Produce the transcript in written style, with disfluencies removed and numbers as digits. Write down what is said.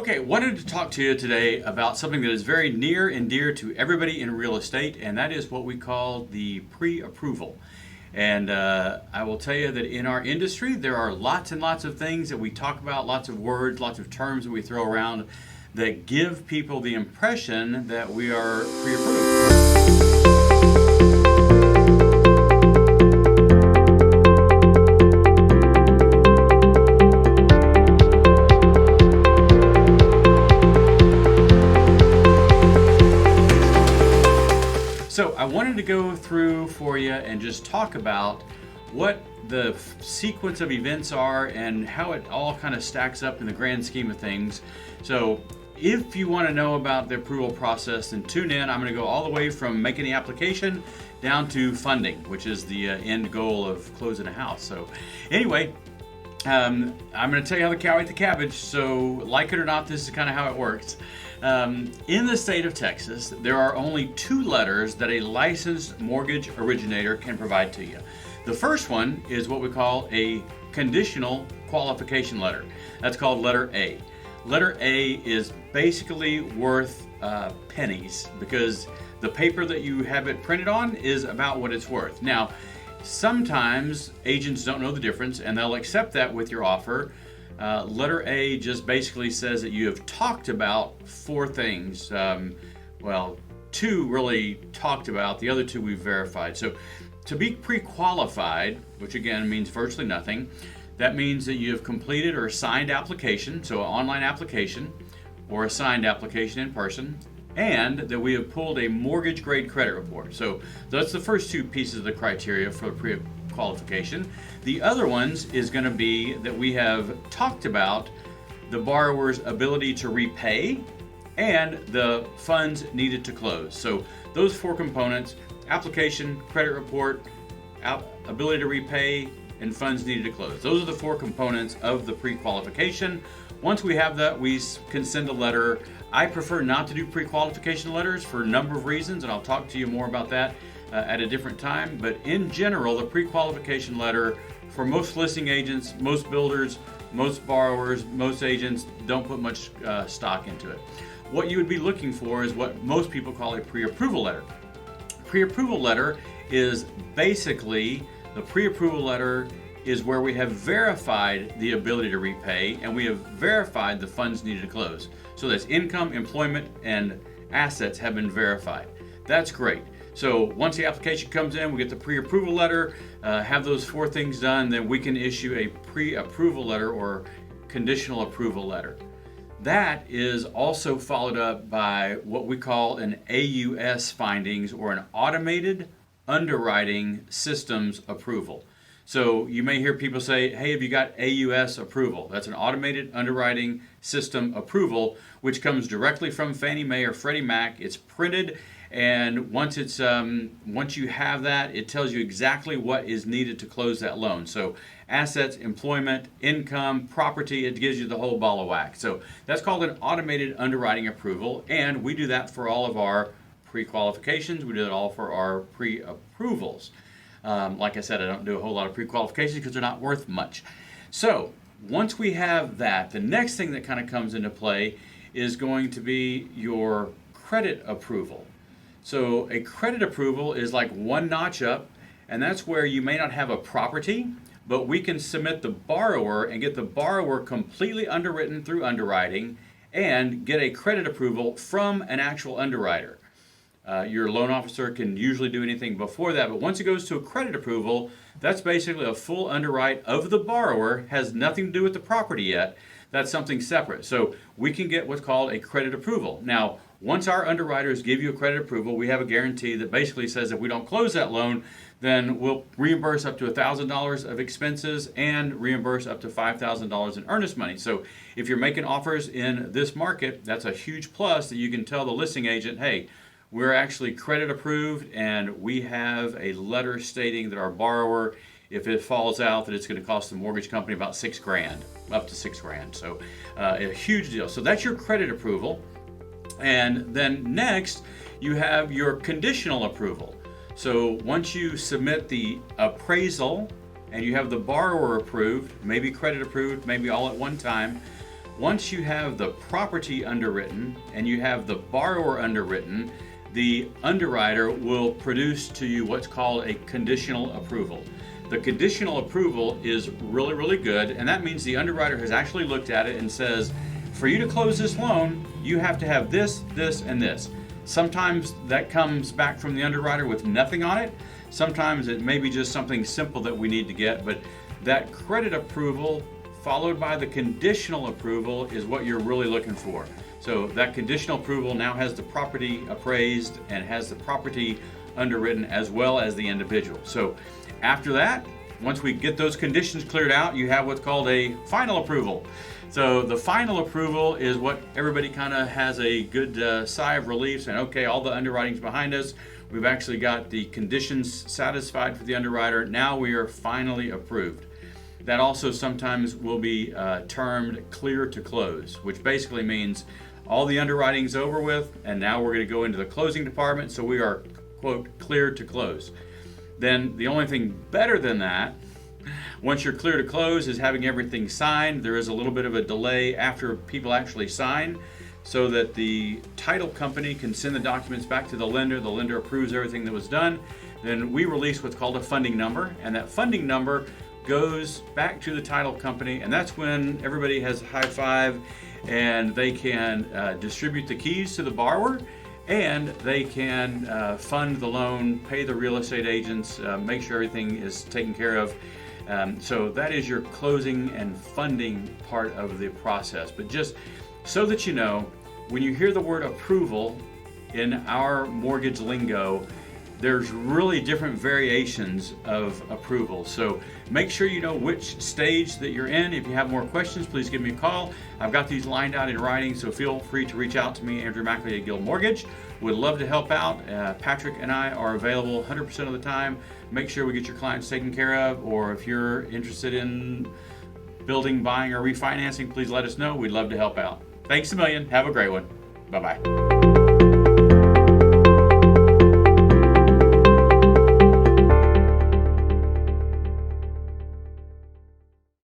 Okay, wanted to talk to you today about something that is very near and dear to everybody in real estate, and that is what we call the pre-approval. And I will tell you that in our industry, there are lots and lots of things that we talk about, lots of words, lots of terms that we throw around that give people the impression that we are pre-approved. So I wanted to go through for you and just talk about what the sequence of events are and how it all kind of stacks up in the grand scheme of things. So if you want to know about the approval process, then tune in. I'm going to go all the way from making the application down to funding, which is the end goal of closing a house. So anyway, I'm going to tell you how the cow ate the cabbage. So like it or not, this is kind of how it works. In the state of Texas, there are only two letters that a licensed mortgage originator can provide to you. The first one is what we call a conditional qualification letter. That's called letter A. Letter A is basically worth pennies because the paper that you have it printed on is about what it's worth. Now, sometimes agents don't know the difference and they'll accept that with your offer. Letter A just basically says that you have talked about four things. Two really talked about, the other two we've verified. So to be pre-qualified, which again means virtually nothing, that means that you have completed or signed application, so an online application or a signed application in person, and that we have pulled a mortgage grade credit report. So that's the first two pieces of the criteria for pre-qualification. The other ones is going to be that we have talked about the borrower's ability to repay and the funds needed to close. So those four components: application, credit report, ability to repay, and funds needed to close. Those are the four components of the pre-qualification. Once we have that, we can send a letter. I prefer not to do pre-qualification letters for a number of reasons, and I'll talk to you more about that at a different time. But in general, the pre-qualification letter for most listing agents, most builders, most borrowers, most agents don't put much stock into it. What you would be looking for is what most people call a pre-approval letter. Pre-approval letter is basically, the pre-approval letter is where we have verified the ability to repay and we have verified the funds needed to close. So that's income, employment, and assets have been verified. That's great. So once the application comes in, we get the pre-approval letter, have those four things done, then we can issue a pre-approval letter or conditional approval letter. That is also followed up by what we call an AUS findings, or an automated underwriting systems approval. So you may hear people say, hey, have you got AUS approval? That's an automated underwriting system approval, which comes directly from Fannie Mae or Freddie Mac. It's printed, and once you have that, it tells you exactly what is needed to close that loan. So assets, employment, income, property, it gives you the whole ball of wax. So that's called an automated underwriting approval, and we do that for all of our pre-qualifications. We do it all for our pre-approvals. Like I said, I don't do a whole lot of pre-qualifications because they're not worth much. So once we have that, the next thing that kind of comes into play is going to be your credit approval. So a credit approval is like one notch up, and that's where you may not have a property, but we can submit the borrower and get the borrower completely underwritten through underwriting and get a credit approval from an actual underwriter. Your loan officer can usually do anything before that, but once it goes to a credit approval, that's basically a full underwrite of the borrower, has nothing to do with the property yet. That's something separate. So we can get what's called a credit approval. Now, once our underwriters give you a credit approval, we have a guarantee that basically says if we don't close that loan, then we'll reimburse up to $1,000 of expenses and reimburse up to $5,000 in earnest money. So if you're making offers in this market, that's a huge plus that you can tell the listing agent, hey, we're actually credit approved and we have a letter stating that our borrower, if it falls out, that it's going to cost the mortgage company about $6,000, up to $6,000. So a huge deal. So that's your credit approval. And then next, you have your conditional approval. So once you submit the appraisal and you have the borrower approved, maybe credit approved, maybe all at one time, once you have the property underwritten and you have the borrower underwritten, the underwriter will produce to you what's called a conditional approval. The conditional approval is really, really good, and that means the underwriter has actually looked at it and says, for you to close this loan, you have to have this, this, and this. Sometimes that comes back from the underwriter with nothing on it. Sometimes it may be just something simple that we need to get, but that credit approval followed by the conditional approval is what you're really looking for. So that conditional approval now has the property appraised and has the property underwritten as well as the individual. So after that, once we get those conditions cleared out, you have what's called a final approval. So the final approval is what everybody kind of has a good sigh of relief, saying, okay, all the underwriting's behind us. We've actually got the conditions satisfied for the underwriter. Now we are finally approved. That also sometimes will be termed clear to close, which basically means all the underwriting's over with, and now we're going to go into the closing department, so we are, quote, clear to close. Then the only thing better than that, once you're clear to close, is having everything signed. There is a little bit of a delay after people actually sign so that the title company can send the documents back to the lender. The lender approves everything that was done. Then we release what's called a funding number, and that funding number goes back to the title company, and that's when everybody has a high five and they can distribute the keys to the borrower, and they can fund the loan, pay the real estate agents, make sure everything is taken care of. So that is your closing and funding part of the process. But just so that you know, when you hear the word approval in our mortgage lingo, there's really different variations of approval. So make sure you know which stage that you're in. If you have more questions, please give me a call. I've got these lined out in writing, so feel free to reach out to me, Andrew Mackley at Guild Mortgage. Would love to help out. Patrick and I are available 100% of the time. Make sure we get your clients taken care of, or if you're interested in building, buying, or refinancing, please let us know. We'd love to help out. Thanks a million. Have a great one. Bye-bye.